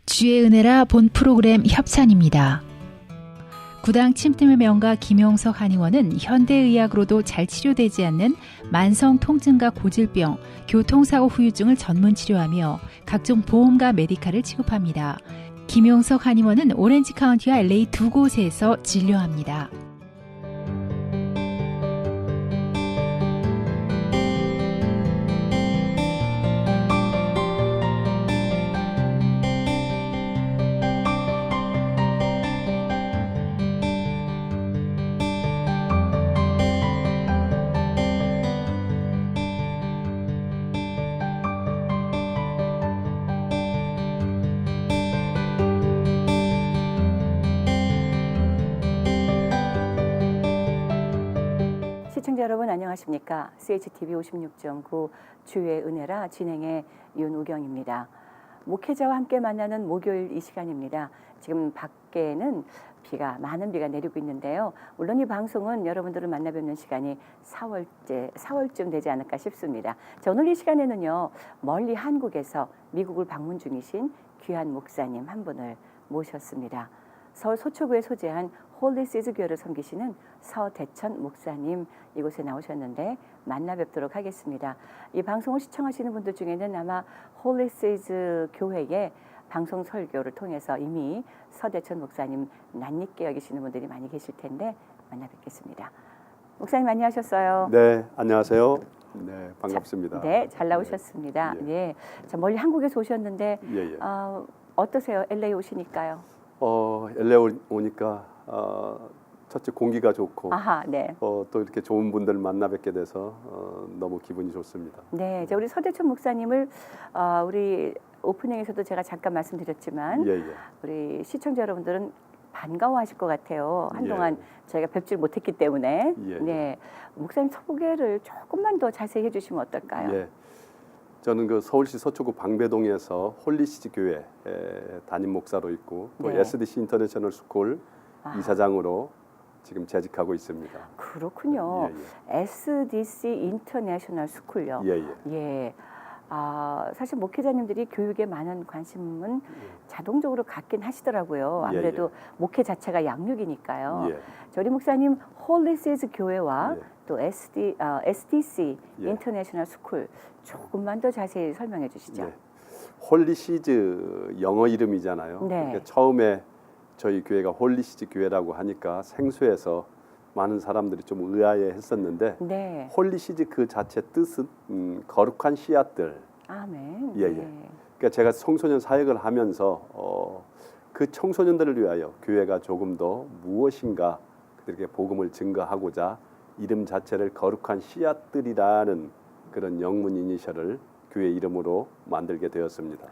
주의 은혜라 본 프로그램 협찬입니다. 구당 침팀의 명가 김용석 한의원은 현대의학으로도 잘 치료되지 않는 만성 통증과 고질병, 교통사고 후유증을 전문 치료하며 각종 보험과 메디칼을 취급합니다. 김용석 한의원은 오렌지 카운티와 LA 두 곳에서 진료합니다. 시청자 여러분 안녕하십니까? CHTV 56.9 주의 은혜라 진행의 윤우경입니다. 목회자와 함께 만나는 목요일 이 시간입니다. 지금 밖에는 많은 비가 내리고 있는데요. 물론 이 방송은 여러분들을 만나 뵙는 시간이 4월쯤 되지 않을까 싶습니다. 자, 오늘 이 시간에는요. 멀리 한국에서 미국을 방문 중이신 귀한 목사님 한 분을 모셨습니다. 서울 서초구에 소재한 홀리시즈 교회를 섬기시는 서대천 목사님 이곳에 나오셨는데 만나 뵙도록 하겠습니다. 이 방송을 시청하시는 분들 중에는 아마 홀리시즈 교회의 방송 설교를 통해서 이미 서대천 목사님 낯익게 여기시는 분들이 많이 계실 텐데 만나 뵙겠습니다. 목사님 안녕하셨어요? 네, 안녕하세요. 네, 반갑습니다. 네, 잘 나오셨습니다. 예. 네, 자, 멀리 한국에서 오셨는데 예. 어떠세요? LA 오시니까요? LA 오니까 첫째 공기가 좋고 네. 또 이렇게 좋은 분들 만나 뵙게 돼서 너무 기분이 좋습니다. 네, 자, 우리 서대천 목사님을 우리 오프닝에서도 제가 잠깐 말씀드렸지만 우리 시청자 여러분들은 반가워하실 것 같아요. 한동안 저희가 뵙질 못했기 때문에 네, 목사님 소개를 조금만 더 자세히 해주시면 어떨까요? 예. 저는 그 서울시 서초구 방배동에서 홀리시즈 교회 담임 목사로 있고 또 네. SDC 인터내셔널 스쿨 이사장으로 지금 재직하고 있습니다. 그렇군요. SDC 인터내셔널 스쿨요. 예. 사실 목회자님들이 교육에 많은 관심은 자동적으로 갖긴 하시더라고요. 아무래도 목회 자체가 양육이니까요. 저리 목사님 홀리시즈 교회와 또 SDC 인터내셔널 스쿨 조금만 더 자세히 설명해 주시죠. 홀리시즈 영어 이름이잖아요. 네. 그러니까 처음에 저희 교회가 홀리시즈 교회라고 하니까 생소해서 많은 사람들이 좀 의아해했었는데 네. 홀리시즈 그 자체 뜻은 거룩한 씨앗들. 아멘. 예. 그러니까 제가 청소년 사역을 하면서 그 청소년들을 위하여 교회가 조금 더 무엇인가 그들에게 복음을 증거하고자 이름 자체를 거룩한 씨앗들이라는 그런 영문 이니셜을 교회 이름으로 만들게 되었습니다.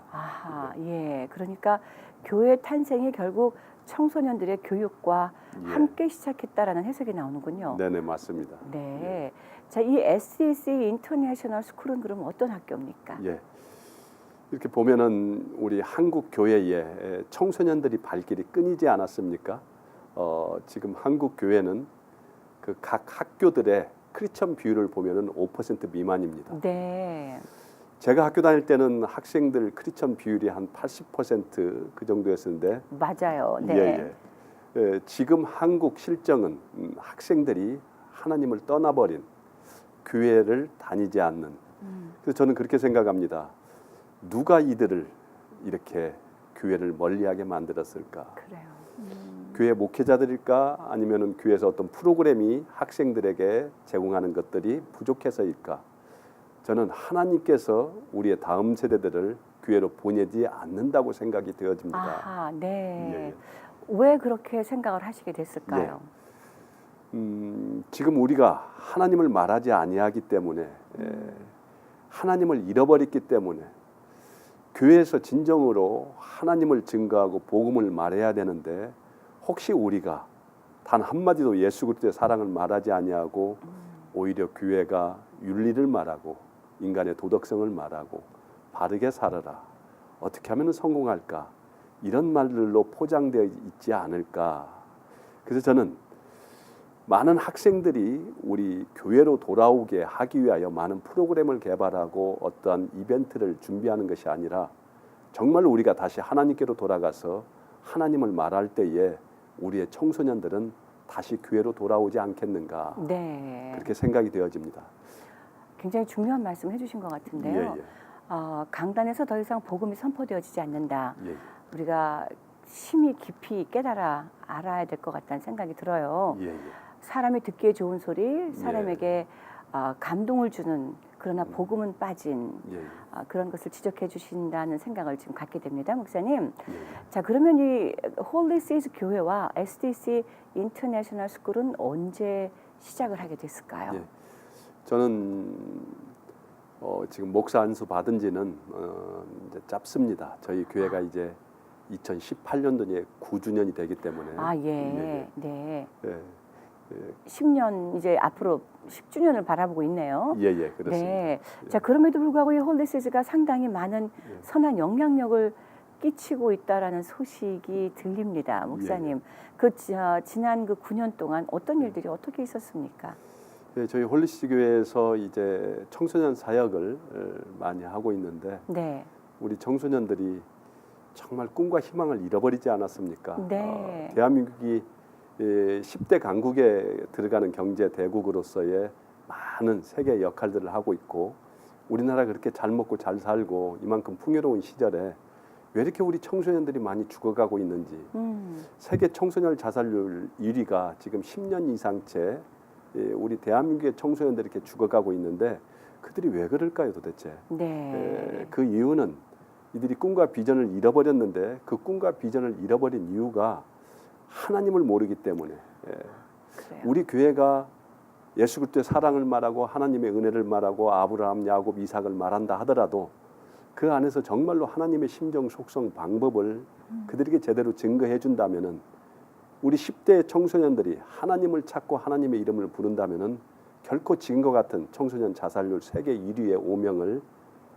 예. 그러니까 교회 탄생이 결국 청소년들의 교육과 함께 시작했다라는 해석이 나오는군요. 네네, 맞습니다. 네. 자, 이 SDC 인터내셔널 스쿨은 그럼 어떤 학교입니까? 이렇게 보면은 우리 한국 교회에 청소년들이 발길이 끊이지 않았습니까? 지금 한국 교회는 그 각 학교들의 크리스천 비율을 보면은 5% 미만입니다. 네. 제가 학교 다닐 때는 학생들 크리스천 비율이 한 80% 정도였는데 맞아요. 네. 지금 한국 실정은 학생들이 하나님을 떠나버린 교회를 다니지 않는. 그래서 저는 그렇게 생각합니다. 누가 이들을 이렇게 교회를 멀리하게 만들었을까? 그래요. 교회 목회자들일까? 아니면은 교회에서 어떤 프로그램이 학생들에게 제공하는 것들이 부족해서일까? 저는 하나님께서 우리의 다음 세대들을 교회로 보내지 않는다고 생각이 되어집니다. 네. 왜 그렇게 생각을 하시게 됐을까요? 지금 우리가 하나님을 말하지 아니하기 때문에 하나님을 잃어버렸기 때문에 교회에서 진정으로 하나님을 증거하고 복음을 말해야 되는데 혹시 우리가 단 한마디도 예수 그리스도의 사랑을 말하지 아니하고 오히려 교회가 윤리를 말하고 인간의 도덕성을 말하고 바르게 살아라. 어떻게 하면 성공할까? 이런 말들로 포장되어 있지 않을까? 그래서 저는 많은 학생들이 우리 교회로 돌아오게 하기 위하여 많은 프로그램을 개발하고 어떠한 이벤트를 준비하는 것이 아니라 정말 우리가 다시 하나님께로 돌아가서 하나님을 말할 때에 우리의 청소년들은 다시 교회로 돌아오지 않겠는가 네. 그렇게 생각이 되어집니다. 굉장히 중요한 말씀 해주신 것 같은데요. 예, 예. 강단에서 더 이상 복음이 선포되어지지 않는다. 예, 우리가 심히 깊이 깨달아 알아야 될 것 같다는 생각이 들어요. 예, 예. 사람이 듣기에 좋은 소리, 사람에게 감동을 주는 그러나 복음은 빠진 예, 예. 그런 것을 지적해 주신다는 생각을 지금 갖게 됩니다, 목사님. 예. 자, 그러면 이 홀리 시즈 교회와 SDC 인터내셔널 스쿨은 언제 시작을 하게 됐을까요? 예. 저는 지금 목사 안수 받은 지는 이제 짧습니다. 저희 교회가 이제 2018년도에 9주년이 되기 때문에 네. 예, 예. 10년 이제 앞으로 10주년을 바라보고 있네요. 예, 예, 그렇습니다. 네. 자, 그럼에도 불구하고 이 홀리 시즈가 상당히 많은 예. 선한 영향력을 끼치고 있다라는 소식이 들립니다, 목사님. 지난 그 9년 동안 어떤 일들이 어떻게 있었습니까? 네, 저희 홀리시티 교회에서 이제 청소년 사역을 많이 하고 있는데 네. 우리 청소년들이 정말 꿈과 희망을 잃어버리지 않았습니까? 네. 대한민국이 10대 강국에 들어가는 경제 대국으로서의 많은 세계 역할들을 하고 있고 우리나라 그렇게 잘 먹고 잘 살고 이만큼 풍요로운 시절에 왜 이렇게 우리 청소년들이 많이 죽어가고 있는지 세계 청소년 자살률 1위가 지금 10년 이상째 우리 대한민국의 청소년들이 이렇게 죽어가고 있는데 그들이 왜 그럴까요 도대체? 네. 그 이유는 이들이 꿈과 비전을 잃어버렸는데 그 꿈과 비전을 잃어버린 이유가 하나님을 모르기 때문에 그래요. 우리 교회가 예수 그리스도의 사랑을 말하고 하나님의 은혜를 말하고 아브라함, 야곱, 이삭을 말한다 하더라도 그 안에서 정말로 하나님의 심정, 속성, 방법을 그들에게 제대로 증거해 준다면은 우리 10대 청소년들이 하나님을 찾고 하나님의 이름을 부른다면은 결코 지금과 같은 청소년 자살률 세계 1위의 오명을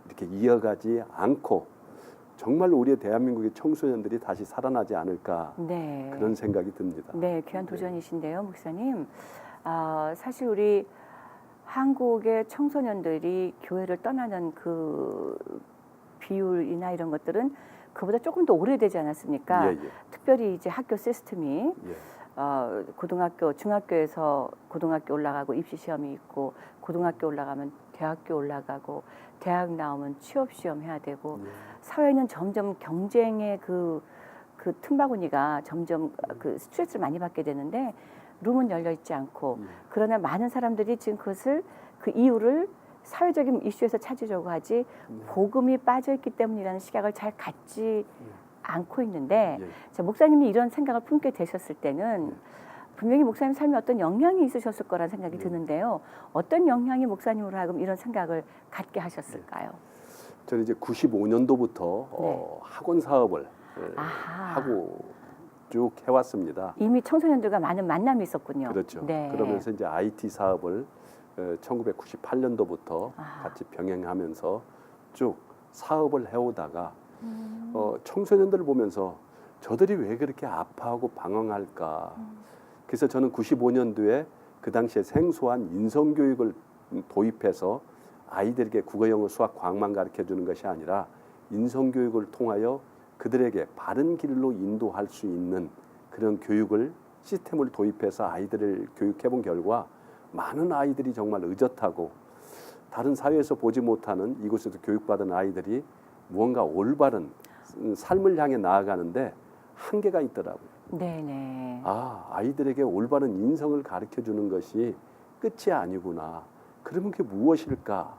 이렇게 이어가지 않고 정말 우리의 대한민국의 청소년들이 다시 살아나지 않을까 네. 그런 생각이 듭니다. 네, 귀한 도전이신데요, 목사님. 사실 우리 한국의 청소년들이 교회를 떠나는 그 비율이나 이런 것들은 그보다 조금 더 오래되지 않았습니까? 예, 예. 특별히 이제 학교 시스템이 예. 고등학교, 중학교에서 고등학교 올라가고 입시 시험이 있고 고등학교 올라가면 대학교 올라가고 대학 나오면 취업 시험 해야 되고 사회는 점점 경쟁의 그 틈바구니가 점점 그 스트레스를 많이 받게 되는데 룸은 열려 있지 않고 그러나 많은 사람들이 지금 그 이유를 사회적인 이슈에서 찾으려고 하지 복음이 빠져 있기 때문이라는 시각을 잘 갖지 않고 있는데 자, 목사님이 이런 생각을 품게 되셨을 때는 분명히 목사님 삶에 어떤 영향이 있으셨을 거라는 생각이 드는데요. 어떤 영향이 목사님으로 하여금 이런 생각을 갖게 하셨을까요? 저는 이제 95년도부터 학원 사업을 하고 쭉 해왔습니다. 이미 청소년들과 많은 만남이 있었군요. 그렇죠. 네. 그러면서 이제 IT 사업을 1998년도부터 같이 병행하면서 쭉 사업을 해오다가 청소년들을 보면서 저들이 왜 그렇게 아파하고 방황할까. 그래서 저는 95년도에 그 당시에 생소한 인성교육을 도입해서 아이들에게 국어, 영어, 수학, 과학만 가르쳐주는 것이 아니라 인성교육을 통하여 그들에게 바른 길로 인도할 수 있는 그런 교육을 시스템을 도입해서 아이들을 교육해본 결과 많은 아이들이 정말 의젓하고 다른 사회에서 보지 못하는 이곳에서 교육받은 아이들이 무언가 올바른 삶을 향해 나아가는데 한계가 있더라고요. 네네. 아이들에게 올바른 인성을 가르쳐주는 것이 끝이 아니구나. 그러면 그게 무엇일까?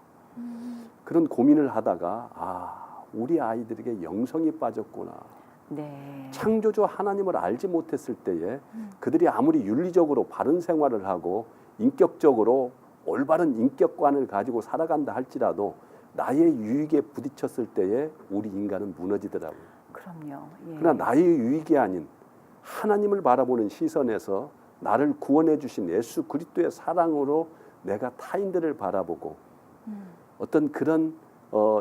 그런 고민을 하다가 우리 아이들에게 영성이 빠졌구나. 네. 창조주 하나님을 알지 못했을 때에 그들이 아무리 윤리적으로 바른 생활을 하고 인격적으로 올바른 인격관을 가지고 살아간다 할지라도 나의 유익에 부딪혔을 때에 우리 인간은 무너지더라고요. 그럼요. 예. 그러나 나의 유익이 아닌 하나님을 바라보는 시선에서 나를 구원해 주신 예수 그리스도의 사랑으로 내가 타인들을 바라보고 어떤 그런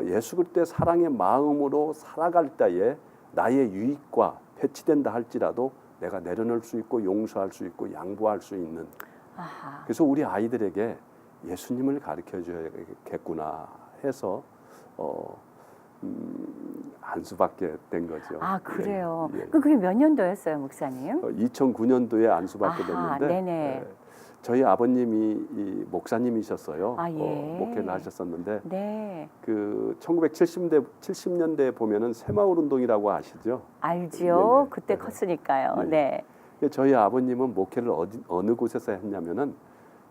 예수 그리스도의 사랑의 마음으로 살아갈 때에 나의 유익과 배치된다 할지라도 내가 내려놓을 수 있고 용서할 수 있고 양보할 수 있는 그래서 우리 아이들에게 예수님을 가르쳐 줘야겠구나 해서 안수받게 된 거죠. 아, 그래요. 예, 예. 그게 몇 년도였어요, 목사님? 2009년도에 안수받게 아하, 됐는데 네네. 저희 아버님이 이 목사님이셨어요. 아, 예. 목회를 하셨었는데 네. 그 70년대에 보면은 새마을 운동이라고 아시죠? 알지요. 예, 예. 그때 컸으니까요. 예. 네. 저희 아버님은 목회를 어느 곳에서 했냐면은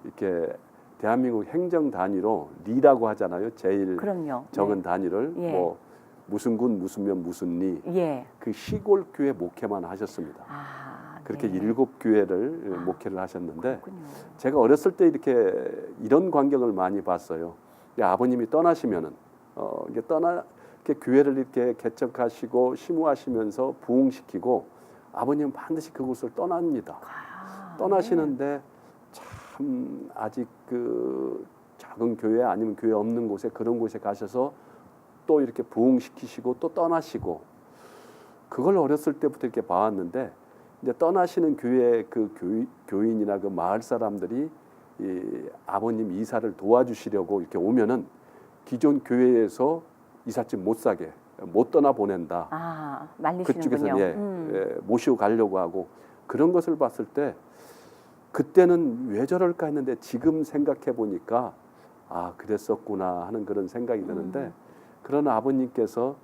이렇게 대한민국 행정 단위로 리라고 하잖아요. 제일 그럼요. 적은 단위를 예. 뭐 무슨 군 무슨 면 무슨 리 예. 그 시골 교회 목회만 하셨습니다. 아, 그렇게 네. 7교회를 목회를 하셨는데 그렇군요. 제가 어렸을 때 이렇게 이런 광경을 많이 봤어요. 아버님이 떠나시면은 이게 이렇게 교회를 이렇게 개척하시고 심우하시면서 부흥시키고 아버님은 반드시 그곳을 떠납니다. 아, 떠나시는데 참 아직 그 작은 교회 아니면 교회 없는 곳에 그런 곳에 가셔서 또 이렇게 부흥시키시고 또 떠나시고 그걸 어렸을 때부터 이렇게 봐왔는데 이제 떠나시는 교회 그 교인이나 그 마을 사람들이 이 아버님 이사를 도와주시려고 이렇게 오면은 기존 교회에서 이삿짐 못 사게 못 떠나 보낸다. 아, 말리시는군요. 그쪽에서 모시고 가려고 하고 그런 것을 봤을 때 그때는 왜 저럴까 했는데 지금 생각해 보니까 아 그랬었구나 하는 그런 생각이 드는데 그런 아버님께서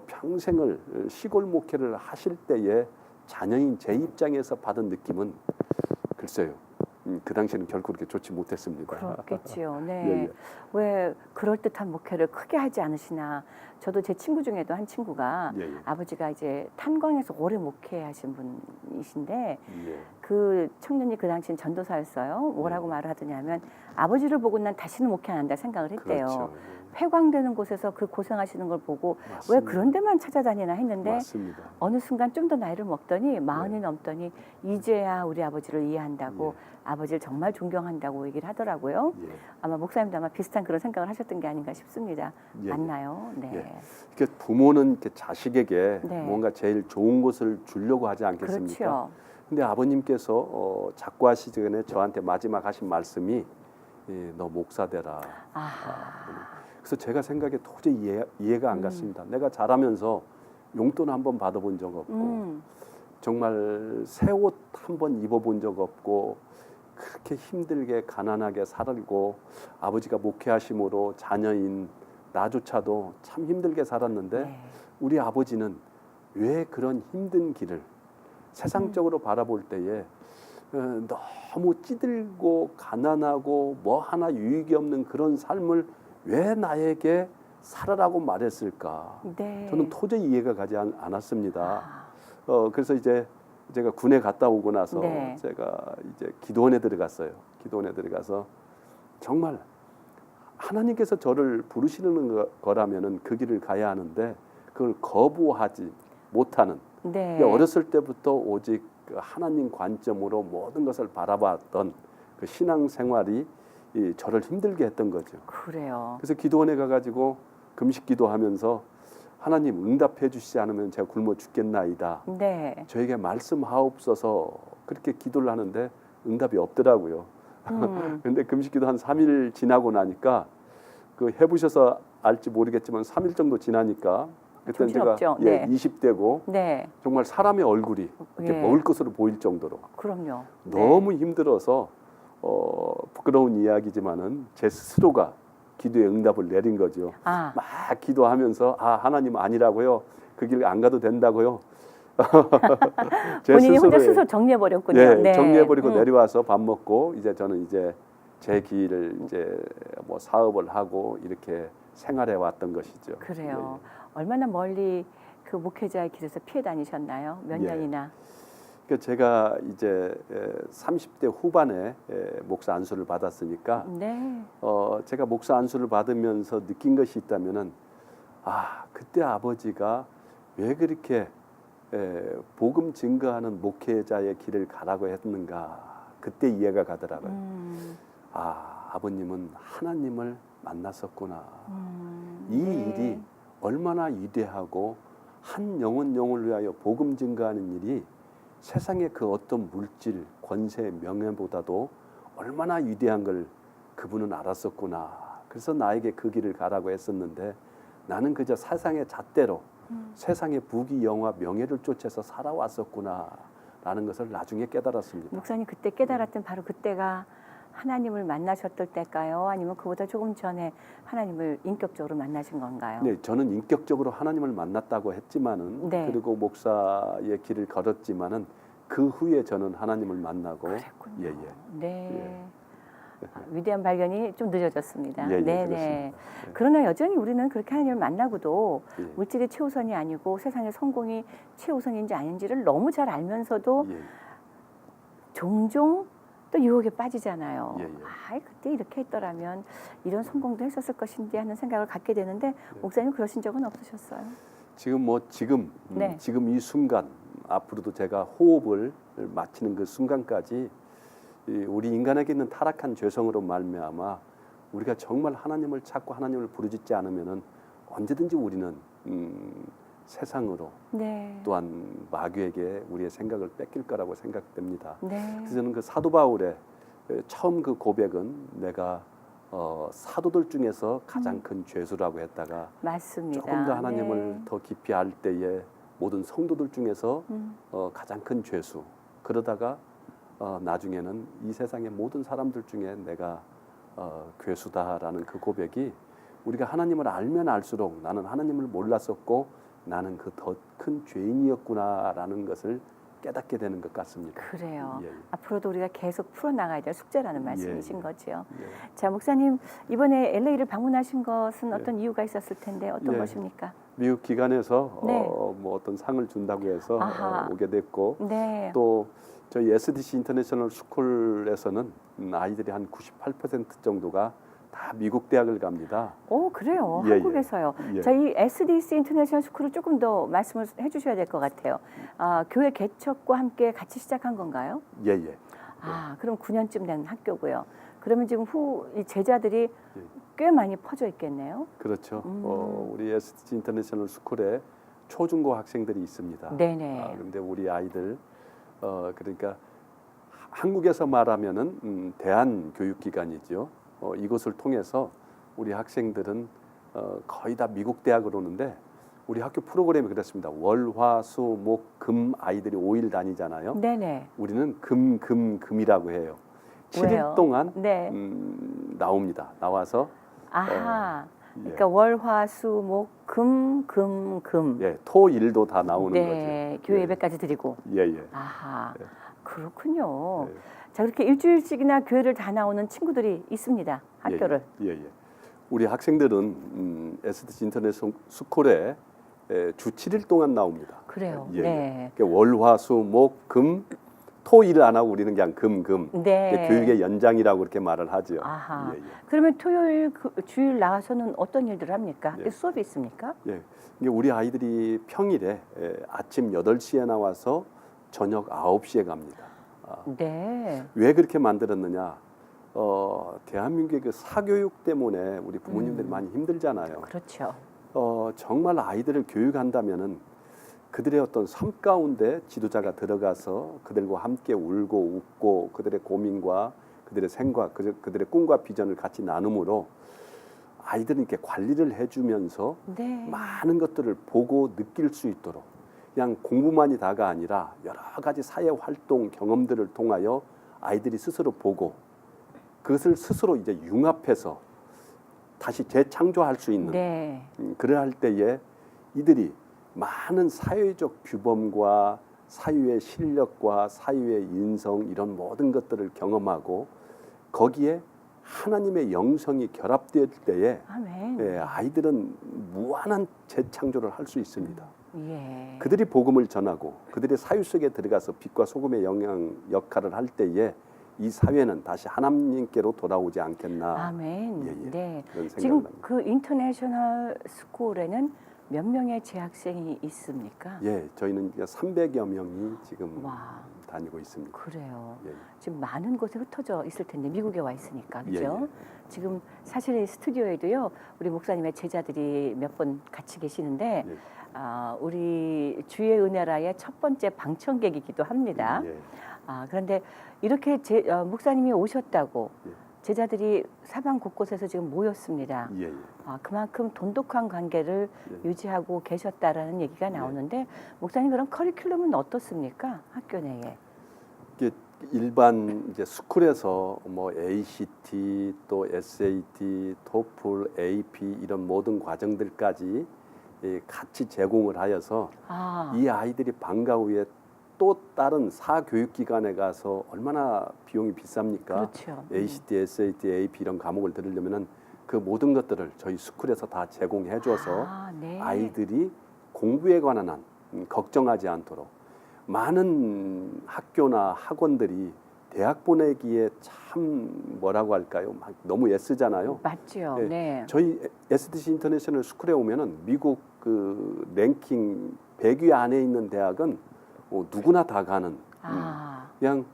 평생을 시골 목회를 하실 때에 자녀인 제 입장에서 받은 느낌은 글쎄요. 그 당시에는 결코 그렇게 좋지 못했습니다. 그렇겠지요. 네. 예, 예. 왜 그럴듯한 목회를 크게 하지 않으시나. 저도 제 친구 중에도 한 친구가 예, 예. 아버지가 이제 탄광에서 오래 목회하신 분이신데 예. 그 청년이 그 당시엔 전도사였어요. 뭐라고 말을 하더냐면 아버지를 보고 난 다시는 목회 안 한다 생각을 했대요. 그렇죠. 폐광되는 곳에서 그 고생하시는 걸 보고 맞습니다. 왜 그런 데만 찾아다니나 했는데 맞습니다. 어느 순간 좀 더 나이를 먹더니 40이 네. 넘더니 이제야 우리 아버지를 이해한다고 아버지를 정말 존경한다고 얘기를 하더라고요. 예. 아마 목사님도 아마 비슷한 그런 생각을 하셨던 게 아닌가 싶습니다. 예, 예. 맞나요? 네. 예. 이렇게 부모는 이렇게 자식에게 네. 뭔가 제일 좋은 것을 주려고 하지 않겠습니까? 그렇죠. 근데 아버님께서 작고하시기 전에 저한테 마지막 하신 말씀이 너 목사 되라. 그래서 제가 생각에 도저히 이해가 안 갔습니다. 내가 자라면서 용돈 한 번 받아본 적 없고 정말 새 옷 한 번 입어본 적 없고 그렇게 힘들게 가난하게 살고 아버지가 목회하심으로 자녀인 나조차도 참 힘들게 살았는데 네. 우리 아버지는 왜 그런 힘든 길을 세상적으로 바라볼 때에 너무 찌들고 가난하고 뭐 하나 유익이 없는 그런 삶을 왜 나에게 살아라고 말했을까? 네. 저는 도저히 이해가 가지 않았습니다. 아, 그래서 이제 제가 군에 갔다 오고 나서 네. 제가 이제 기도원에 들어갔어요. 기도원에 들어가서 정말 하나님께서 저를 부르시는 거라면은 그 길을 가야 하는데 그걸 거부하지 못하는. 네. 어렸을 때부터 오직 그 하나님 관점으로 모든 것을 바라봤던 그 신앙 생활이 저를 힘들게 했던 거죠. 그래요. 그래서 기도원에 가가지고 금식 기도하면서 하나님 응답해 주시지 않으면 제가 굶어 죽겠나이다. 네. 저에게 말씀하옵소서 그렇게 기도를 하는데 응답이 없더라고요. 그런데 금식 기도 한 3일 지나고 나니까 그 해보셔서 알지 모르겠지만 3일 정도 지나니까 그때는 제가 정신없죠. 네. 20대고 네. 정말 사람의 얼굴이 이렇게 예. 먹을 것으로 보일 정도로 그럼요. 너무 힘들어서 부끄러운 이야기지만은 제 스스로가 기도의 응답을 내린 거죠. 아, 막 기도하면서 하나님 아니라고요. 그 길 안 가도 된다고요. 제 본인이 혼자 스스로의- 스스로 정리해버렸군요. 네, 네. 정리해버리고 내려와서 밥 먹고 이제 저는 이제 제 길을 이제 뭐 사업을 하고 이렇게 생활해 왔던 것이죠. 그래요. 얼마나 멀리 그 목회자의 길에서 피해 다니셨나요? 몇 예. 년이나? 그러니까 제가 이제 30대 후반에 목사 안수를 받았으니까 네. 제가 목사 안수를 받으면서 느낀 것이 있다면은 그때 아버지가 왜 그렇게 복음 증거하는 목회자의 길을 가라고 했는가 그때 이해가 가더라고요. 아버님은 하나님을 만났었구나. 이 네. 일이 얼마나 위대하고 한 영혼을 위하여 복음 증거하는 일이 세상의 그 어떤 물질, 권세, 명예보다도 얼마나 위대한 걸 그분은 알았었구나. 그래서 나에게 그 길을 가라고 했었는데 나는 그저 세상의 잣대로 세상의 부귀 영화 명예를 쫓아서 살아왔었구나라는 것을 나중에 깨달았습니다. 목사님 그때 깨달았던 바로 그때가 하나님을 만나셨을 때일까요? 아니면 그보다 조금 전에 하나님을 인격적으로 만나신 건가요? 네, 저는 인격적으로 하나님을 만났다고 했지만은 네. 그리고 목사의 길을 걸었지만은 그 후에 저는 하나님을 만나고 그랬군요. 예, 예. 네. 아, 위대한 발견이 좀 늦어졌습니다. 예, 예, 네네. 그렇습니다. 그러나 여전히 우리는 그렇게 하나님을 만나고도 예. 물질이 최우선이 아니고 세상의 성공이 최우선인지 아닌지를 너무 잘 알면서도 예, 종종 또 유혹에 빠지잖아요. 예, 예. 아, 그때 이렇게 했더라면 이런 성공도 했었을 것인데 하는 생각을 갖게 되는데 목사님 그러신 적은 없으셨어요? 지금 네. 지금 이 순간 앞으로도 제가 호흡을 마치는 그 순간까지 우리 인간에게 있는 타락한 죄성으로 말미암아 우리가 정말 하나님을 찾고 하나님을 부르짖지 않으면은 언제든지 우리는 세상으로 네. 또한 마귀에게 우리의 생각을 뺏길 거라고 생각됩니다. 네. 그래서 저는 그 사도 바울의 처음 그 고백은 내가 사도들 중에서 가장 큰 죄수라고 했다가 맞습니다. 조금 더 하나님을 네. 더 깊이 알 때에 모든 성도들 중에서 음. 가장 큰 죄수. 그러다가 나중에는 이 세상의 모든 사람들 중에 내가 괴수다라는 그 고백이 우리가 하나님을 알면 알수록 나는 하나님을 몰랐었고 나는 그 더 큰 죄인이었구나라는 것을 깨닫게 되는 것 같습니다. 그래요. 예, 앞으로도 우리가 계속 풀어나가야 될 숙제라는 말씀이신 예. 거죠. 예. 자, 목사님 이번에 LA를 방문하신 것은 예. 어떤 이유가 있었을 텐데 어떤 예. 것입니까? 미국 기관에서 네. 뭐 어떤 상을 준다고 해서 아하. 오게 됐고 네. 또 저희 SDC 인터내셔널 스쿨에서는 아이들이 한 98% 정도가 다 미국 대학을 갑니다. 오, 그래요. 예, 한국에서요. 예. 자, 이 SDC 인터내셔널 스쿨을 조금 더 말씀을 해주셔야 될 것 같아요. 아, 교회 개척과 함께 같이 시작한 건가요? 예, 예. 아, 그럼 9년쯤 된 학교고요. 그러면 지금 이 제자들이 예. 꽤 많이 퍼져 있겠네요. 그렇죠. 음. 우리 SDC 인터내셔널 스쿨에 초중고 학생들이 있습니다. 네네. 그런데 우리 아이들 그러니까 한국에서 말하면은 대한교육기관이죠. 이것을 통해서 우리 학생들은 거의 다 미국 대학을 오는데 우리 학교 프로그램이 그렇습니다. 월, 화, 수, 목, 금 아이들이 5일 다니잖아요. 네네. 우리는 금이라고 해요. 7일 왜요? 동안 네. 나옵니다. 나와서 아하. 예. 그러니까 월, 화, 수, 목, 금. 예, 토, 일도 다 나오는 네. 거죠. 교회 예. 예배까지 드리고. 예, 예. 아하. 예. 그렇군요. 예. 자, 그렇게 일주일씩이나 교회를 다 나오는 친구들이 있습니다. 학교를. 예, 예. 우리 학생들은 SDC 인터넷 스쿨에 주 7일 동안 나옵니다. 그래요. 예, 네. 예. 월, 화, 수, 목, 금, 토, 일을 안 하고 우리는 그냥 금. 네. 교육의 연장이라고 그렇게 말을 하죠. 아하. 예, 예. 그러면 토요일 주일 나와서는 어떤 일들을 합니까? 예. 수업이 있습니까? 예. 이게 우리 아이들이 평일에 아침 8시에 나와서 저녁 9시에 갑니다. 네. 왜 그렇게 만들었느냐? 대한민국의 그 사교육 때문에 우리 부모님들이 많이 힘들잖아요. 그렇죠. 정말 아이들을 교육한다면은 그들의 어떤 삶 가운데 지도자가 들어가서 그들과 함께 울고 웃고 그들의 고민과 그들의 생각, 그들의 꿈과 비전을 같이 나눔으로 아이들은 이렇게 관리를 해주면서 네. 많은 것들을 보고 느낄 수 있도록 그냥 공부만이 다가 아니라 여러 가지 사회 활동 경험들을 통하여 아이들이 스스로 보고 그것을 스스로 이제 융합해서 다시 재창조할 수 있는 네. 그러할 때에 이들이 많은 사회적 규범과 사유의 실력과 사유의 인성 이런 모든 것들을 경험하고 거기에 하나님의 영성이 결합될 때에 아멘. 아이들은 무한한 재창조를 할 수 있습니다. 예. 그들이 복음을 전하고 그들의 사유 속에 들어가서 빛과 소금의 역할을 할 때에 이 사회는 다시 하나님께로 돌아오지 않겠나. 아멘. 예, 예. 네. 그런 생각을 지금 합니다. 그 인터내셔널 스쿨에는 몇 명의 재학생이 있습니까? 예, 저희는 300여 명이 지금 와. 다니고 있습니다. 그래요. 예, 지금 많은 곳에 흩어져 있을 텐데 미국에 와 있으니까 예, 그렇죠? 예. 지금 사실 이 스튜디오에도요 우리 목사님의 제자들이 몇 분 같이 계시는데 예. 우리 주의 은혜라의 첫 번째 방청객이기도 합니다. 예, 그런데 이렇게 목사님이 오셨다고 예. 제자들이 사방 곳곳에서 지금 모였습니다. 예, 예. 그만큼 돈독한 관계를 예. 유지하고 계셨다라는 얘기가 나오는데 목사님 그럼 커리큘럼은 어떻습니까? 학교 내에. 이게 일반 이제 스쿨에서 뭐 ACT 또 SAT, 토플, AP 이런 모든 과정들까지 같이 제공을 하여서 이 아이들이 방과 후에 또 다른 사교육기관에 가서 얼마나 비용이 비쌉니까? 그렇죠. ACT, SAT, AP 이런 과목을 들으려면은 그 모든 것들을 저희 스쿨에서 다 제공해줘서 네. 아이들이 공부에 관한 한 걱정하지 않도록 많은 학교나 학원들이 대학 보내기에 참 뭐라고 할까요? 막 너무 애쓰잖아요. 맞죠. 네. 네. 저희 SDC 인터내셔널 스쿨에 오면은 미국 그 랭킹 100위 안에 있는 대학은 누구나 다 가는 그냥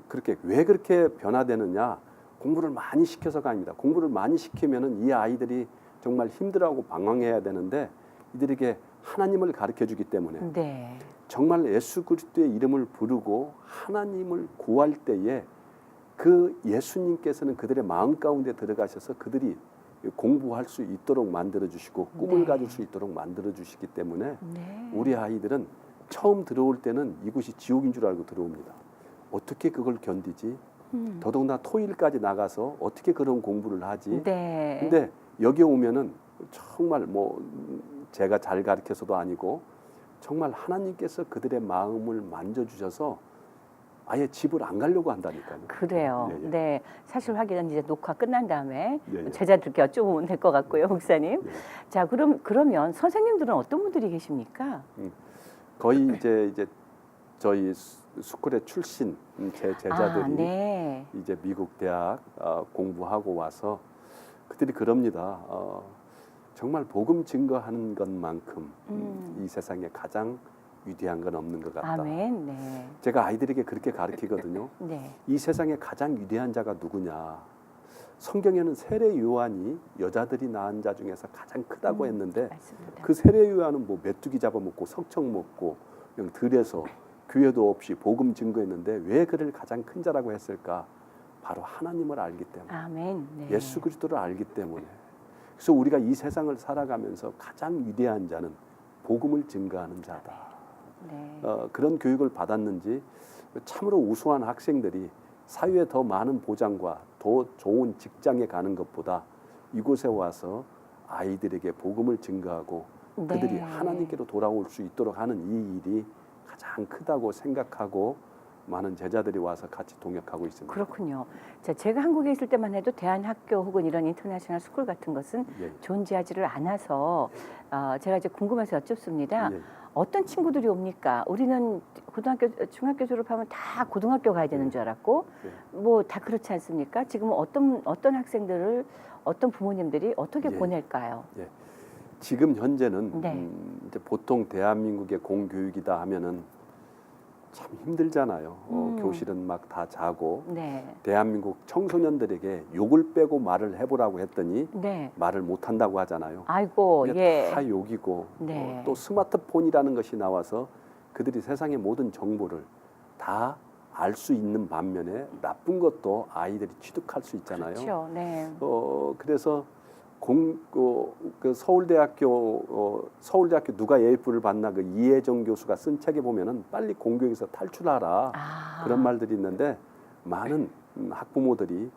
그렇게 왜 그렇게 변화되느냐? 공부를 많이 시켜서가 아닙니다. 공부를 많이 시키면은 이 아이들이 정말 힘들어하고 방황해야 되는데 이들에게 하나님을 가르쳐 주기 때문에 네. 정말 예수 그리스도의 이름을 부르고 하나님을 구할 때에 그 예수님께서는 그들의 마음 가운데 들어가셔서 그들이 공부할 수 있도록 만들어 주시고 꿈을 네. 가질 수 있도록 만들어 주시기 때문에 네. 우리 아이들은 처음 들어올 때는 이곳이 지옥인 줄 알고 들어옵니다. 어떻게 그걸 견디지? 더더군다나 토일까지 나가서 어떻게 그런 공부를 하지? 네. 근데 여기 오면은 정말 뭐 제가 잘 가르쳐서도 아니고 정말 하나님께서 그들의 마음을 만져주셔서 아예 집을 안 가려고 한다니까요. 그래요. 예, 예. 네. 사실 확인은 이제 녹화 끝난 다음에 예, 예. 제자들께 여쭤보면 될 것 같고요, 목사님. 예. 자, 그러면 선생님들은 어떤 분들이 계십니까? 거의 이제 저희 스쿨의 출신 제 제자들이 네. 이제 미국 대학 공부하고 와서 그들이 그럽니다. 정말 복음 증거하는 것만큼 이 세상에 가장 위대한 건 없는 것 같다. 아멘. 네. 제가 아이들에게 그렇게 가르치거든요. 네. 이 세상에 가장 위대한 자가 누구냐? 성경에는 세례 요한이 여자들이 낳은 자 중에서 가장 크다고 했는데 맞습니다. 그 세례 요한은 뭐 메뚜기 잡아먹고 석청 먹고 그냥 들에서 교회도 없이 복음 증거했는데 왜 그를 가장 큰 자라고 했을까? 바로 하나님을 알기 때문에 아멘. 네. 예수 그리스도를 알기 때문에 그래서 우리가 이 세상을 살아가면서 가장 위대한 자는 복음을 증거하는 자다. 네. 그런 교육을 받았는지 참으로 우수한 학생들이 사회에 더 많은 보장과 더 좋은 직장에 가는 것보다 이곳에 와서 아이들에게 복음을 증거하고 그들이 네. 하나님께로 돌아올 수 있도록 하는 이 일이 가장 크다고 생각하고 많은 제자들이 와서 같이 동역하고 있습니다. 그렇군요. 자, 제가 한국에 있을 때만 해도 대한학교 혹은 이런 인터내셔널 스쿨 같은 것은 예. 존재하지를 않아서 제가 이제 궁금해서 여쭙습니다. 예. 어떤 친구들이 옵니까? 우리는 고등학교, 중학교 졸업하면 다 고등학교 가야 되는 줄 알았고 예. 뭐 다 그렇지 않습니까? 지금은 어떤 학생들을 어떤 부모님들이 어떻게 예. 보낼까요? 예. 지금 현재는 네. 이제 보통 대한민국의 공교육이다 하면은 참 힘들잖아요. 교실은 막 다 자고 네. 대한민국 청소년들에게 욕을 빼고 말을 해보라고 했더니 네. 말을 못한다고 하잖아요. 아이고, 이게 예. 다 욕이고 네. 또 스마트폰이라는 것이 나와서 그들이 세상의 모든 정보를 다 알 수 있는 반면에 나쁜 것도 아이들이 취득할 수 있잖아요. 그렇죠. 네. 그래서 그 서울대학교 누가 A뿔을 받나 그 이혜정 교수가 쓴 책에 보면은 빨리 공교육에서 탈출하라 그런 말들이 있는데 많은 학부모들이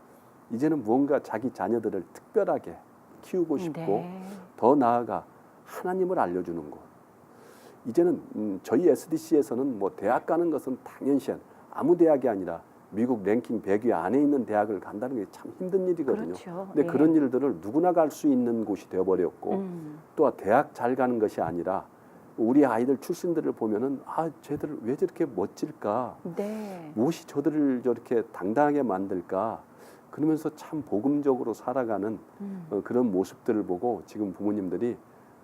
이제는 무언가 자기 자녀들을 특별하게 키우고 싶고 네. 더 나아가 하나님을 알려주는 것. 이제는 저희 SDC에서는 뭐 대학 가는 것은 당연시 아무 대학이 아니라 미국 랭킹 100위 안에 있는 대학을 간다는 게 참 힘든 일이거든요. 그렇죠. 근데 예. 그런 일들을 누구나 갈 수 있는 곳이 되어버렸고 또 대학 잘 가는 것이 아니라 우리 아이들 출신들을 보면은 쟤들 왜 저렇게 멋질까? 네. 무엇이 저들을 저렇게 당당하게 만들까? 그러면서 참 복음적으로 살아가는 그런 모습들을 보고 지금 부모님들이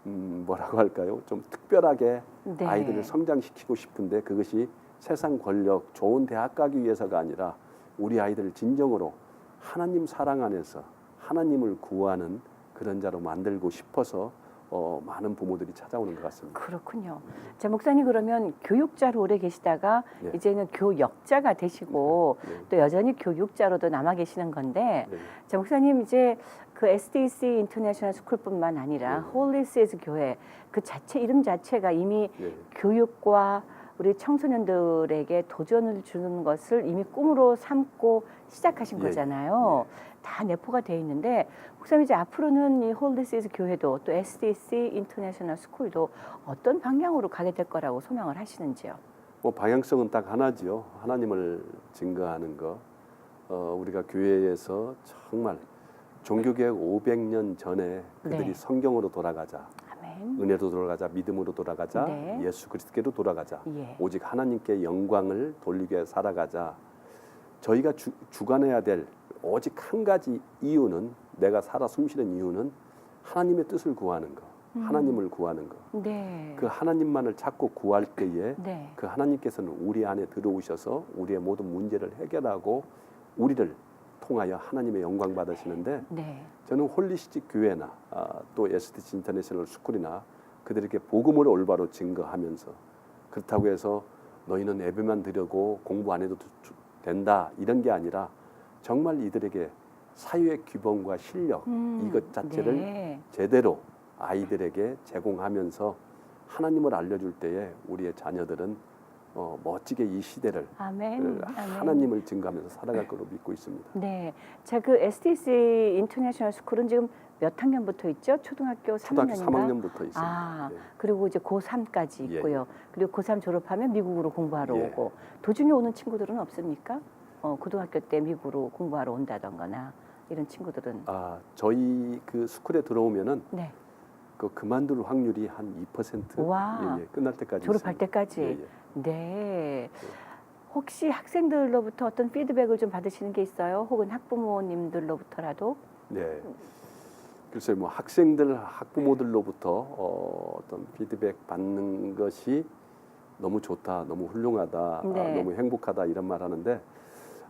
뭐라고 할까요? 좀 특별하게 네. 아이들을 성장시키고 싶은데 그것이 세상 권력, 좋은 대학 가기 위해서가 아니라 우리 아이들을 진정으로 하나님 사랑 안에서 하나님을 구하는 그런 자로 만들고 싶어서 많은 부모들이 찾아오는 것 같습니다. 그렇군요. 자, 목사님 그러면 교육자로 오래 계시다가 네. 이제는 교역자가 되시고 네. 또 여전히 교육자로도 남아 계시는 건데 네. 자, 목사님 이제 그 SDC 인터내셔널 스쿨뿐만 아니라 네. 홀리 세즈 교회 그 자체 이름 자체가 이미 네. 교육과 우리 청소년들에게 도전을 주는 것을 이미 꿈으로 삼고 시작하신 예, 거잖아요. 다 내포가 돼 있는데 목사님 이제 앞으로는 이 홀리시즈 교회도 또 SDC 인터내셔널 스쿨도 어떤 방향으로 가게 될 거라고 소망을 하시는지요? 뭐 방향성은 딱 하나지요. 하나님을 증거하는 거. 우리가 교회에서 정말 종교개혁 500년 전에 그들이 네. 성경으로 돌아가자. 아멘. 은혜로 돌아가자, 믿음으로 돌아가자, 네. 예수 그리스도께로 돌아가자. 예. 오직 하나님께 영광을 돌리게 살아가자. 저희가 주관해야 될 오직 한 가지 이유는 내가 살아 숨쉬는 이유는 하나님의 뜻을 구하는 거, 하나님을 구하는 거. 네. 그 하나님만을 찾고 구할 때에 네. 그 하나님께서는 우리 안에 들어오셔서 우리의 모든 문제를 해결하고 우리를 통하여 하나님의 영광 받으시는데 네. 저는 홀리시티 교회나 또 SDC 인터내셔널 스쿨이나 그들에게 복음을 올바로 증거하면서 그렇다고 해서 너희는 예배만 드리고 공부 안 해도 된다 이런 게 아니라 정말 이들에게 사유의 규범과 실력 이것 자체를 네. 제대로 아이들에게 제공하면서 하나님을 알려줄 때에 우리의 자녀들은 멋지게 이 시대를 아멘. 하나님을 증거하면서 살아갈 거로 믿고 있습니다. 네. 자, 그 SDC 인터내셔널 스쿨은 지금 몇 학년부터 있죠? 초등학교 초등학교 3학년인가? 3학년부터 있습니다. 아, 예. 그리고 이제 고3까지 예, 있고요. 그리고 고3 졸업하면 미국으로 공부하러 예. 오고 도중에 오는 친구들은 없습니까? 고등학교 때 미국으로 공부하러 온다던거나 이런 친구들은 저희 그 스쿨에 들어오면은 네. 그 그만둘 확률이 한 2% 와. 끝날 때까지 졸업할 있습니다. 때까지. 예, 예. 네. 혹시 학생들로부터 어떤 피드백을 좀 받으시는 게 있어요? 혹은 학부모님들로부터라도? 네. 글쎄 뭐 학생들 학부모들로부터 어떤 피드백 받는 것이 너무 좋다, 너무 훌륭하다, 네. 너무 행복하다 이런 말 하는데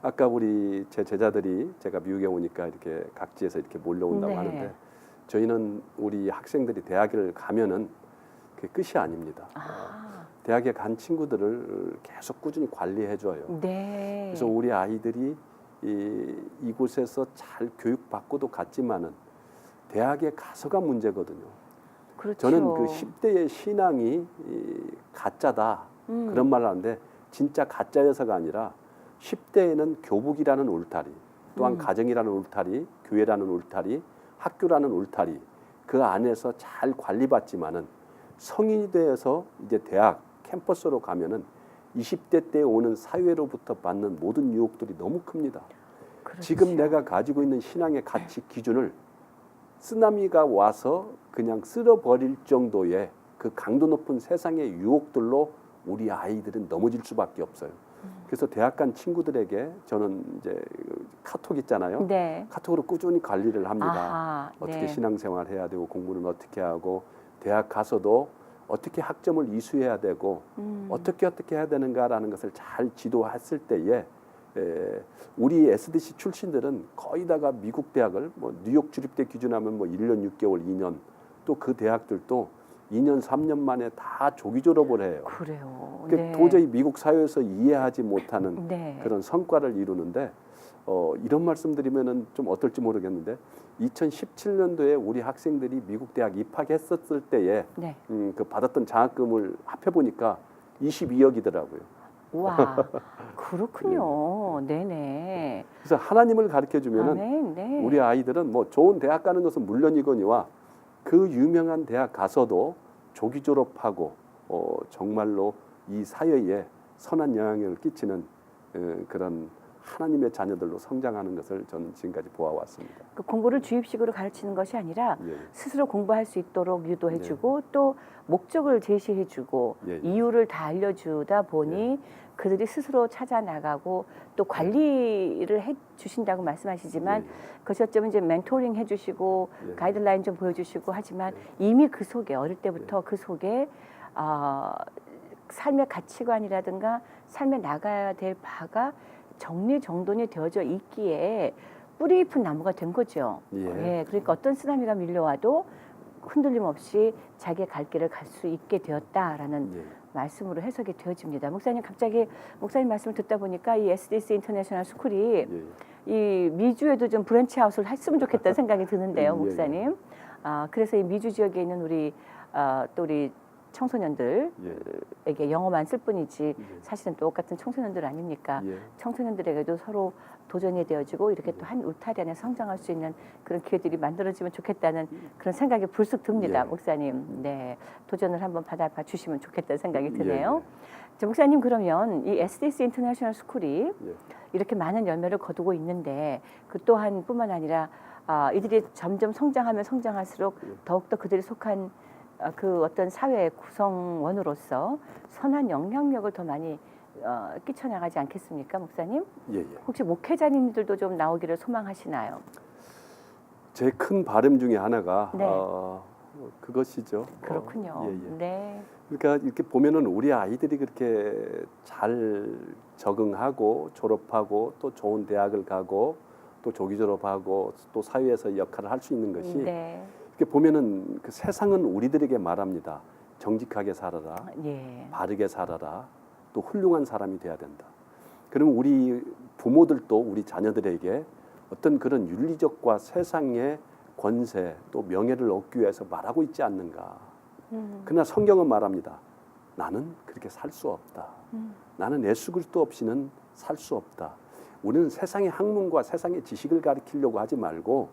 아까 우리 제 제자들이 제가 미국에 오니까 이렇게 각지에서 이렇게 몰려온다고 네. 하는데 저희는 우리 학생들이 대학을 가면은 그게 끝이 아닙니다. 대학에 간 친구들을 계속 꾸준히 관리해줘요. 네. 그래서 우리 아이들이 이곳에서 잘 교육받고도 갔지만은 대학에 가서가 문제거든요. 그렇죠. 저는 그 10대의 신앙이 가짜다 그런 말을 하는데 진짜 가짜여서가 아니라 10대에는 교복이라는 울타리 또한 가정이라는 울타리 교회라는 울타리 학교라는 울타리 그 안에서 잘 관리받지만은 성인이 되어서 이제 대학 캠퍼스로 가면은 20대 때 오는 사회로부터 받는 모든 유혹들이 너무 큽니다. 그렇죠. 지금 내가 가지고 있는 신앙의 가치 기준을 쓰나미가 와서 그냥 쓸어버릴 정도의 그 강도 높은 세상의 유혹들로 우리 아이들은 넘어질 수밖에 없어요. 그래서 대학 간 친구들에게 저는 이제 카톡 있잖아요. 네. 카톡으로 꾸준히 관리를 합니다. 아하, 어떻게 네. 신앙생활 해야 되고 공부는 어떻게 하고 대학 가서도 어떻게 학점을 이수해야 되고 어떻게 해야 되는가라는 것을 잘 지도했을 때에 우리 SDC 출신들은 거의 다가 미국 대학을 뭐 뉴욕 주립대 기준하면 뭐 1년 6개월, 2년 또 그 대학들도 2년, 3년 만에 다 조기 졸업을 해요. 그래요. 그러니까 네. 도저히 미국 사회에서 이해하지 못하는 네. 그런 성과를 이루는데 이런 말씀드리면은 좀 어떨지 모르겠는데 2017년도에 우리 학생들이 미국 대학 입학했었을 때에 네. 그 받았던 장학금을 합해 보니까 22억이더라고요. 와, 그렇군요. 네네. 그래서 하나님을 가르쳐 주면은 아멘. 네. 우리 아이들은 뭐 좋은 대학 가는 것은 물론이거니와 그 유명한 대학 가서도 조기 졸업하고 정말로 이 사회에 선한 영향을 끼치는 그런 하나님의 자녀들로 성장하는 것을 저는 지금까지 보아왔습니다. 그 공부를 주입식으로 가르치는 것이 아니라 예. 스스로 공부할 수 있도록 유도해주고 또 목적을 제시해주고 예, 예. 이유를 다 알려주다 보니 그들이 스스로 찾아 나가고 또 관리를 해주신다고 말씀하시지만 예, 예. 그것이 어쩌면 이제 멘토링 해주시고 예. 가이드라인 좀 보여주시고 하지만 이미 그 속에 어릴 때부터 그 속에 삶의 가치관이라든가 삶에 나가야 될 바가 정리정돈이 되어져 있기에 뿌리 깊은 나무가 된 거죠. 예. 그러니까 어떤 쓰나미가 밀려와도 흔들림 없이 자기의 갈 길을 갈 수 있게 되었다라는 예. 말씀으로 해석이 되어집니다. 목사님 갑자기 목사님 말씀을 듣다 보니까 이 SDS 인터내셔널 스쿨이 예. 이 미주에도 좀 브랜치아웃을 했으면 좋겠다는 생각이 드는데요, 예, 목사님. 그래서 이 미주 지역에 있는 또 우리 청소년들에게 영어만 쓸 뿐이지 사실은 똑같은 청소년들 아닙니까? 예. 청소년들에게도 서로 도전이 되어지고 이렇게 또 한 울타리 안에 성장할 수 있는 그런 기회들이 만들어지면 좋겠다는 그런 생각이 불쑥 듭니다, 예. 목사님. 네, 도전을 한번 받아봐 주시면 좋겠다는 생각이 드네요. 예. 자, 목사님 그러면 이 SDS 인터내셔널 스쿨이 예. 이렇게 많은 열매를 거두고 있는데 그 또한 뿐만 아니라 이들이 점점 성장하면 성장할수록 더욱더 그들이 속한 그 어떤 사회의 구성원으로서 선한 영향력을 더 많이 끼쳐나가지 않겠습니까, 목사님? 예. 혹시 목회자님들도 좀 나오기를 소망하시나요? 제 큰 바람 중에 하나가 네. 그것이죠. 그렇군요. 예. 네. 그러니까 이렇게 보면은 우리 아이들이 그렇게 잘 적응하고 졸업하고 또 좋은 대학을 가고 또 조기 졸업하고 또 사회에서 역할을 할 수 있는 것이 네. 이렇게 보면은 그 세상은 우리들에게 말합니다. 정직하게 살아라, 예. 바르게 살아라, 또 훌륭한 사람이 돼야 된다. 그러면 우리 부모들도 우리 자녀들에게 어떤 그런 윤리적과 세상의 권세 또 명예를 얻기 위해서 말하고 있지 않는가. 그러나 성경은 말합니다. 나는 그렇게 살 수 없다. 나는 예수 그리스도 없이는 살 수 없다. 우리는 세상의 학문과 세상의 지식을 가르치려고 하지 말고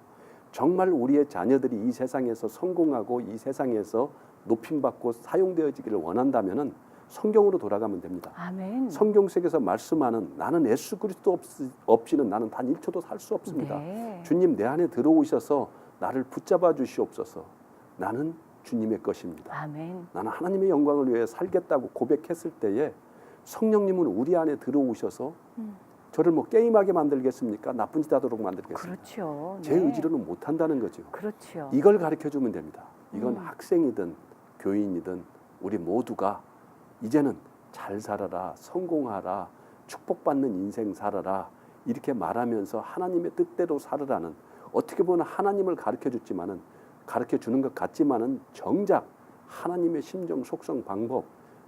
정말 우리의 자녀들이 이 세상에서 성공하고 이 세상에서 높임받고 사용되어지기를 원한다면은 성경으로 돌아가면 됩니다. 아멘. 성경 속에서 말씀하는 나는 예수 그리스도 없이는 나는 단 1초도 살 수 없습니다. 네. 주님 내 안에 들어오셔서 나를 붙잡아 주시옵소서. 나는 주님의 것입니다. 아멘. 나는 하나님의 영광을 위해 살겠다고 고백했을 때에 성령님은 우리 안에 들어오셔서 저를 뭐 게임하게 만들겠습니까? 나쁜 짓 하도록 만들겠습니까? 그렇죠. 제 네. 의지로는 못한다는 거죠. 그렇죠. 이걸 가르쳐주면 됩니다. 이건 학생이든 교인이든 우리 모두가 이제는 잘 살아라, 성공하라, 축복받는 인생 살아라 이렇게 말하면서 하나님의 뜻대로 살으라는 어떻게 보면 하나님을 가르쳐줬지만은 가르쳐주는 것 같지만은 정작 하나님의 심정, 속성, 방법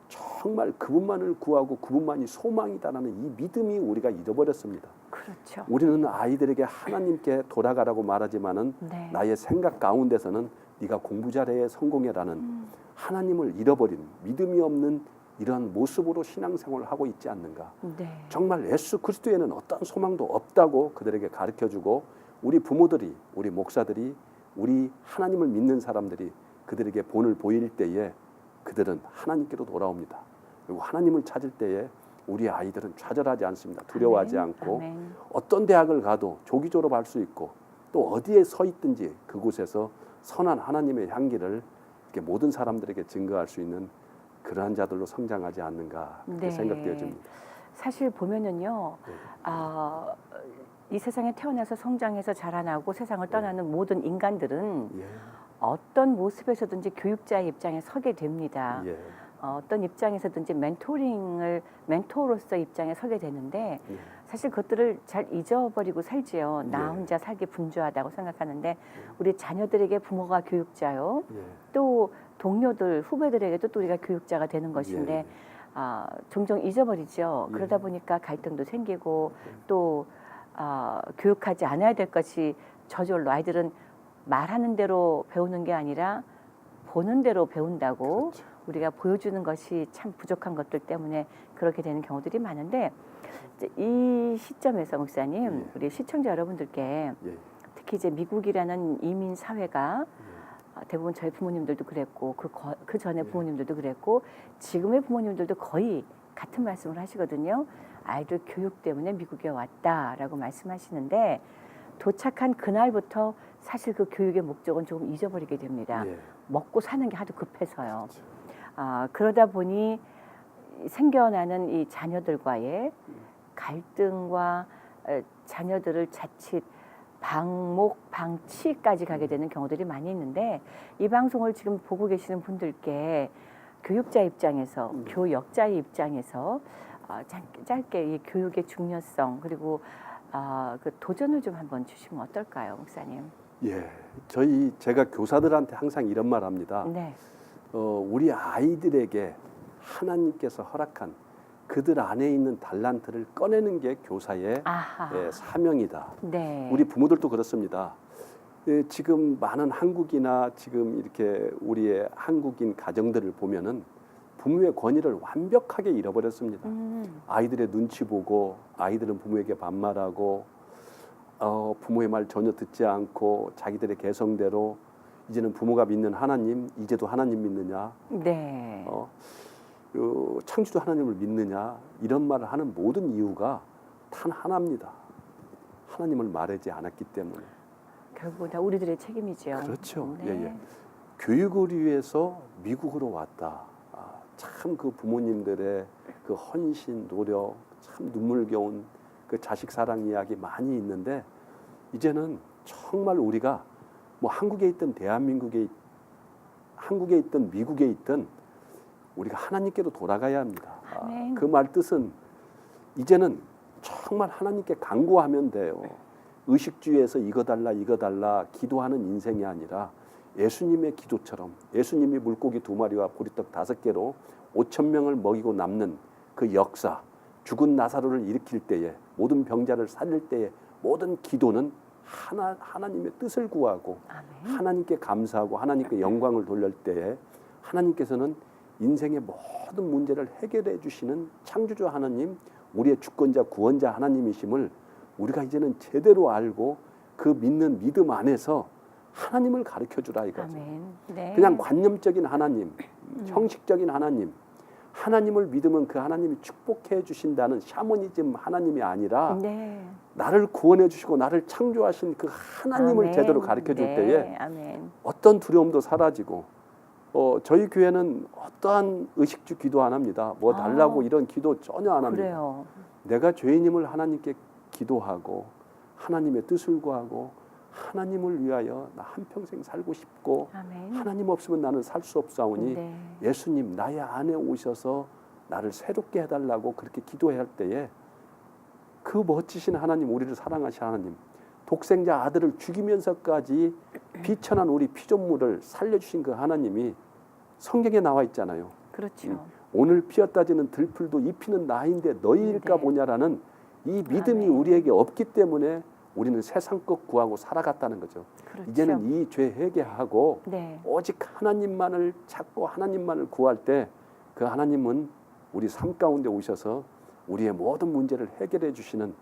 정말 그분만을 구하고 그분만이 소망이다라는 이 믿음이 우리가 잃어버렸습니다. 그렇죠. 우리는 아이들에게 하나님께 돌아가라고 말하지만은 네. 나의 생각 가운데서는 네가 공부 잘해 성공해라는 하나님을 잃어버린 믿음이 없는 이러한 모습으로 신앙생활을 하고 있지 않는가. 네. 정말 예수 그리스도에는 어떤 소망도 없다고 그들에게 가르쳐주고 우리 부모들이 우리 목사들이 우리 하나님을 믿는 사람들이 그들에게 본을 보일 때에 그들은 하나님께로 돌아옵니다. 그리고 하나님을 찾을 때에 우리 아이들은 좌절하지 않습니다. 두려워하지 아멘. 않고 아멘. 어떤 대학을 가도 조기 졸업할 수 있고 또 어디에 서 있든지 그곳에서 선한 하나님의 향기를 이렇게 모든 사람들에게 증거할 수 있는 그러한 자들로 성장하지 않는가 그렇게 네. 생각되어집니다. 사실 보면은요, 이 세상에 태어나서 성장해서 자라나고 세상을 떠나는 모든 인간들은 예. 어떤 모습에서든지 교육자의 입장에 서게 됩니다. 예. 어떤 입장에서든지 멘토로서 입장에 서게 되는데 예. 사실 그것들을 잘 잊어버리고 살지요. 나 예. 혼자 살기 분주하다고 생각하는데 우리 자녀들에게 부모가 교육자요. 예. 또 동료들, 후배들에게도 또 우리가 교육자가 되는 것인데 예. 종종 잊어버리죠. 예. 그러다 보니까 갈등도 생기고 또 교육하지 않아야 될 것이 저절로 아이들은 말하는 대로 배우는 게 아니라 보는 대로 배운다고 그렇죠. 우리가 보여주는 것이 참 부족한 것들 때문에 그렇게 되는 경우들이 많은데 이제 이 시점에서 목사님 예. 우리 시청자 여러분들께 예. 특히 이제 미국이라는 이민 사회가 대부분 저희 부모님들도 그랬고 그 전에 부모님들도 그랬고 지금의 부모님들도 거의 같은 말씀을 하시거든요. 아이들 교육 때문에 미국에 왔다라고 말씀하시는데 도착한 그날부터 사실 그 교육의 목적은 조금 잊어버리게 됩니다. 예. 먹고 사는 게 하도 급해서요. 그렇죠. 그러다 보니 생겨나는 이 자녀들과의 갈등과 자녀들을 자칫 방치까지 가게 되는 경우들이 많이 있는데 이 방송을 지금 보고 계시는 분들께 교육자 입장에서 교역자의 입장에서 짧게 이 교육의 중요성 그리고 그 도전을 좀 한번 주시면 어떨까요, 목사님? 예, 제가 교사들한테 항상 이런 말 합니다. 네. 우리 아이들에게 하나님께서 허락한 그들 안에 있는 달란트를 꺼내는 게 교사의 아하. 사명이다. 네. 우리 부모들도 그렇습니다. 지금 많은 한국이나 지금 이렇게 우리의 한국인 가정들을 보면은 부모의 권위를 완벽하게 잃어버렸습니다. 아이들의 눈치 보고 아이들은 부모에게 반말하고 부모의 말 전혀 듣지 않고 자기들의 개성대로 이제는 부모가 믿는 하나님, 이제도 하나님 믿느냐, 네. 창조주 하나님을 믿느냐 이런 말을 하는 모든 이유가 단 하나입니다. 하나님을 말하지 않았기 때문에. 결국 다 우리들의 책임이죠. 그렇죠. 네. 예. 교육을 위해서 미국으로 왔다. 참 그 부모님들의 그 헌신, 노력, 참 눈물겨운 그 자식 사랑 이야기 많이 있는데 이제는 정말 우리가 뭐 한국에 있든 한국에 있든 미국에 있든 우리가 하나님께로 돌아가야 합니다. 아멘. 그 말 뜻은 이제는 정말 하나님께 간구하면 돼요. 의식주의에서 이거 달라 기도하는 인생이 아니라 예수님의 기도처럼 예수님이 물고기 2마리와 보리떡 5개로 5,000명을 먹이고 남는 그 역사, 죽은 나사로를 일으킬 때에 모든 병자를 살릴 때에 모든 기도는 하나님의 뜻을 구하고 아멘. 하나님께 감사하고 하나님께 영광을 돌릴 때에 하나님께서는 인생의 모든 문제를 해결해 주시는 창조주 하나님, 우리의 주권자 구원자 하나님이심을 우리가 이제는 제대로 알고 그 믿는 믿음 안에서 하나님을 가르쳐 주라 이거죠. 아멘. 네. 그냥 관념적인 하나님, 형식적인 하나님, 하나님을 믿으면 그 하나님이 축복해 주신다는 샤머니즘 하나님이 아니라 네. 나를 구원해 주시고 나를 창조하신 그 하나님을 아멘. 제대로 가르쳐 줄 네. 때에 아멘. 어떤 두려움도 사라지고 저희 교회는 어떠한 의식주 기도 안 합니다. 뭐 달라고 이런 기도 전혀 안 합니다. 그래요. 내가 죄인임을 하나님께 기도하고 하나님의 뜻을 구하고 하나님을 위하여 나 한평생 살고 싶고 아멘. 하나님 없으면 나는 살 수 없사오니 네. 예수님 나의 안에 오셔서 나를 새롭게 해달라고 그렇게 기도해야 할 때에 그 멋지신 하나님, 우리를 사랑하신 하나님, 독생자 아들을 죽이면서까지 비천한 우리 피조물을 살려주신 그 하나님이 성경에 나와 있잖아요. 그렇죠. 오늘 피었다지는 들풀도 잎이는 나인데 너희일까 네. 보냐라는 이 믿음이 아멘. 우리에게 없기 때문에 우리는 세상 것 구하고 살아갔다는 거죠. 그렇죠. 이제는 이 죄 회개하고 네. 오직 하나님만을 찾고 하나님만을 구할 때 그 하나님은 우리 삶 가운데 오셔서 우리의 모든 문제를 해결해 주시는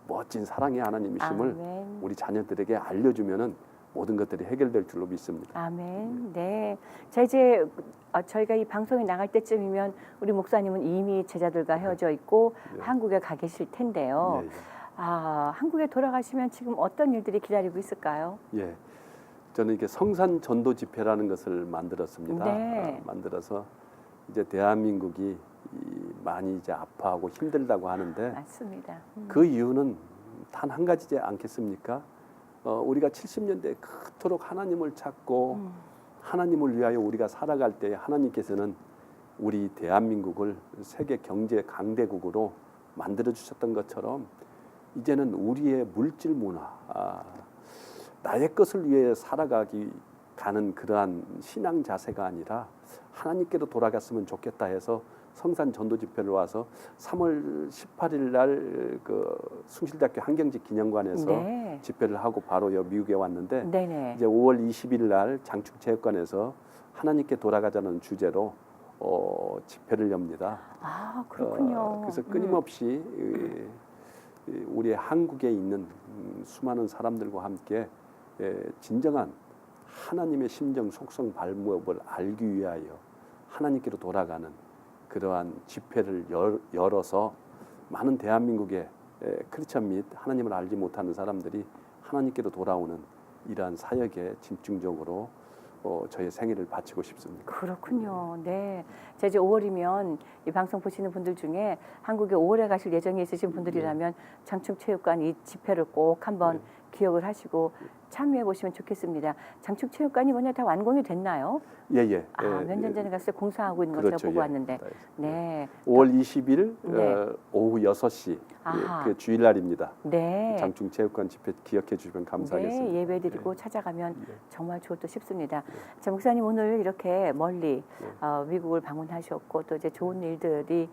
멋진 사랑의 하나님이심을 아멘. 우리 자녀들에게 알려주면은 모든 것들이 해결될 줄로 믿습니다. 아멘. 네. 자 이제 저희가 이 방송이 나갈 때쯤이면 우리 목사님은 이미 제자들과 헤어져 있고 네. 한국에 가 계실 텐데요. 예, 한국에 돌아가시면 지금 어떤 일들이 기다리고 있을까요? 예. 저는 이게 성산 전도 집회라는 것을 만들었습니다. 네. 만들어서 이제 대한민국이 많이 이제 아파하고 힘들다고 하는데 맞습니다. 그 이유는 단 한 가지지 않겠습니까? 우리가 70년대에 그토록 하나님을 찾고 하나님을 위하여 우리가 살아갈 때 하나님께서는 우리 대한민국을 세계 경제 강대국으로 만들어 주셨던 것처럼 이제는 우리의 물질 문화, 나의 것을 위해 가는 그러한 신앙 자세가 아니라 하나님께로 돌아갔으면 좋겠다 해서 성산 전도 집회를 와서 3월 18일 날 그 숭실대학교 한경직 기념관에서 네. 집회를 하고 바로 여기 미국에 왔는데 네네. 이제 5월 20일 날 장충체육관에서 하나님께 돌아가자는 주제로 집회를 엽니다. 그렇군요. 그래서 끊임없이 우리 한국에 있는 수많은 사람들과 함께 진정한 하나님의 심정, 속성, 발목을 알기 위하여 하나님께로 돌아가는 그러한 집회를 열어서 많은 대한민국의 크리스천 및 하나님을 알지 못하는 사람들이 하나님께로 돌아오는 이러한 사역에 집중적으로 저의 생애를 바치고 싶습니다. 그렇군요. 네. 자 이제 5월이면 이 방송 보시는 분들 중에 한국에 5월에 가실 예정이 있으신 분들이라면 장충체육관 이 집회를 꼭 한번 기억을 하시고 참여해 보시면 좋겠습니다. 장충체육관이 뭐냐 다 완공이 됐나요? 예. 몇 년 전에 갔을 때 공사하고 있는 거 그렇죠, 제가 보고 예. 왔는데. 네. 5월 20일 네. 오후 6시 아하. 그 주일날입니다. 네. 장충체육관 집회 기억해 주시면 감사하겠습니다. 네, 예배드리고 찾아가면 예. 정말 좋을까 싶습니다. 자, 목사님 오늘 이렇게 멀리 미국을 방문하셨고 또 이제 좋은 일들이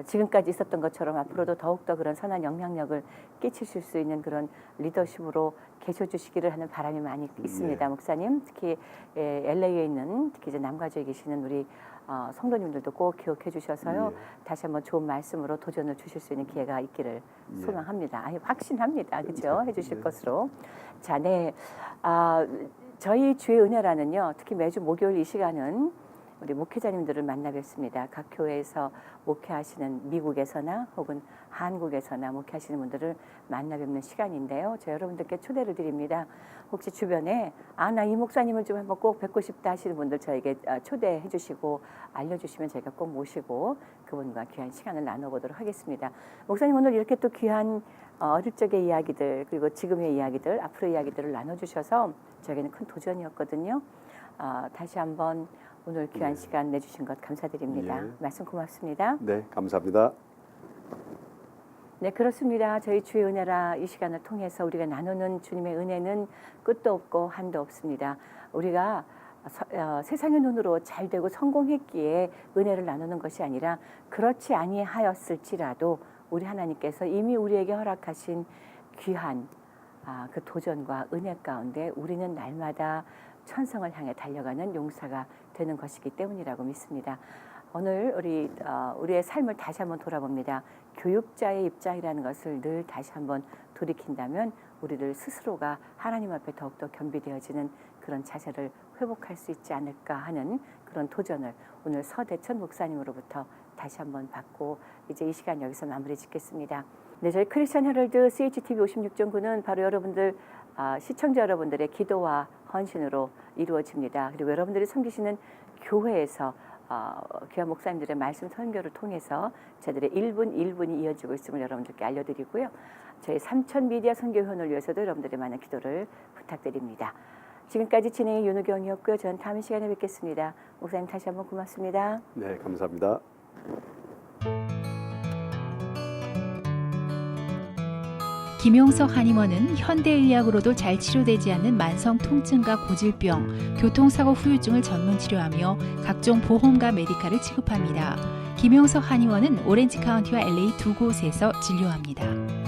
지금까지 있었던 것처럼 앞으로도 더욱더 그런 선한 영향력을 끼치실 수 있는 그런 리더십으로 계셔주시기를 하는 바람이 많이 있습니다. 목사님 특히 LA에 있는 특히 이제 남가주에 계시는 우리 성도님들도 꼭 기억해 주셔서요. 다시 한번 좋은 말씀으로 도전을 주실 수 있는 기회가 있기를 소망합니다. 아니 확신합니다. 그렇죠? 해주실 것으로. 자, 네. 저희 주의 은혜라는요. 특히 매주 목요일 이 시간은 우리 목회자님들을 만나 뵙습니다. 각 교회에서 목회하시는 미국에서나 혹은 한국에서나 목회하시는 분들을 만나 뵙는 시간인데요. 저 여러분들께 초대를 드립니다. 혹시 주변에 나 이 목사님을 좀 한번 꼭 뵙고 싶다 하시는 분들 저에게 초대해 주시고 알려주시면 저희가 꼭 모시고 그분과 귀한 시간을 나눠보도록 하겠습니다. 목사님 오늘 이렇게 또 귀한 어릴 적의 이야기들 그리고 지금의 이야기들 앞으로의 이야기들을 나눠주셔서 저에게는 큰 도전이었거든요. 다시 한번 오늘 귀한 시간 내주신 것 감사드립니다. 말씀 고맙습니다. 네, 감사합니다. 네, 그렇습니다. 저희 주의 은혜라 이 시간을 통해서 우리가 나누는 주님의 은혜는 끝도 없고 한도 없습니다. 우리가 세상의 눈으로 잘 되고 성공했기에 은혜를 나누는 것이 아니라 그렇지 아니하였을지라도 우리 하나님께서 이미 우리에게 허락하신 귀한 그 도전과 은혜 가운데 우리는 날마다 천성을 향해 달려가는 용사가 되는 것이기 때문이라고 믿습니다. 오늘 우리의 삶을 다시 한번 돌아봅니다. 교육자의 입장이라는 것을 늘 다시 한번 돌이킨다면 우리들 스스로가 하나님 앞에 더욱더 겸비되어지는 그런 자세를 회복할 수 있지 않을까 하는 그런 도전을 오늘 서대천 목사님으로부터 다시 한번 받고 이제 이 시간 여기서 마무리 짓겠습니다. 네, 저희 크리스천 헤럴드 CHTV 56.9는 바로 여러분들 시청자 여러분들의 기도와 헌신으로 이루어집니다. 그리고 여러분들이 섬기시는 교회에서 귀한 목사님들의 말씀 선교를 통해서 저희들의 1분이 이어지고 있음을 여러분들께 알려드리고요. 저희 삼천 미디어 선교회원을 위해서도 여러분들의 많은 기도를 부탁드립니다. 지금까지 진행의 윤우경이었고요. 저는 다음 시간에 뵙겠습니다. 목사님 다시 한번 고맙습니다. 네, 감사합니다. 김용석 한의원은 현대의학으로도 잘 치료되지 않는 만성 통증과 고질병, 교통사고 후유증을 전문 치료하며 각종 보험과 메디칼을 지급합니다. 김용석 한의원은 오렌지 카운티와 LA 두 곳에서 진료합니다.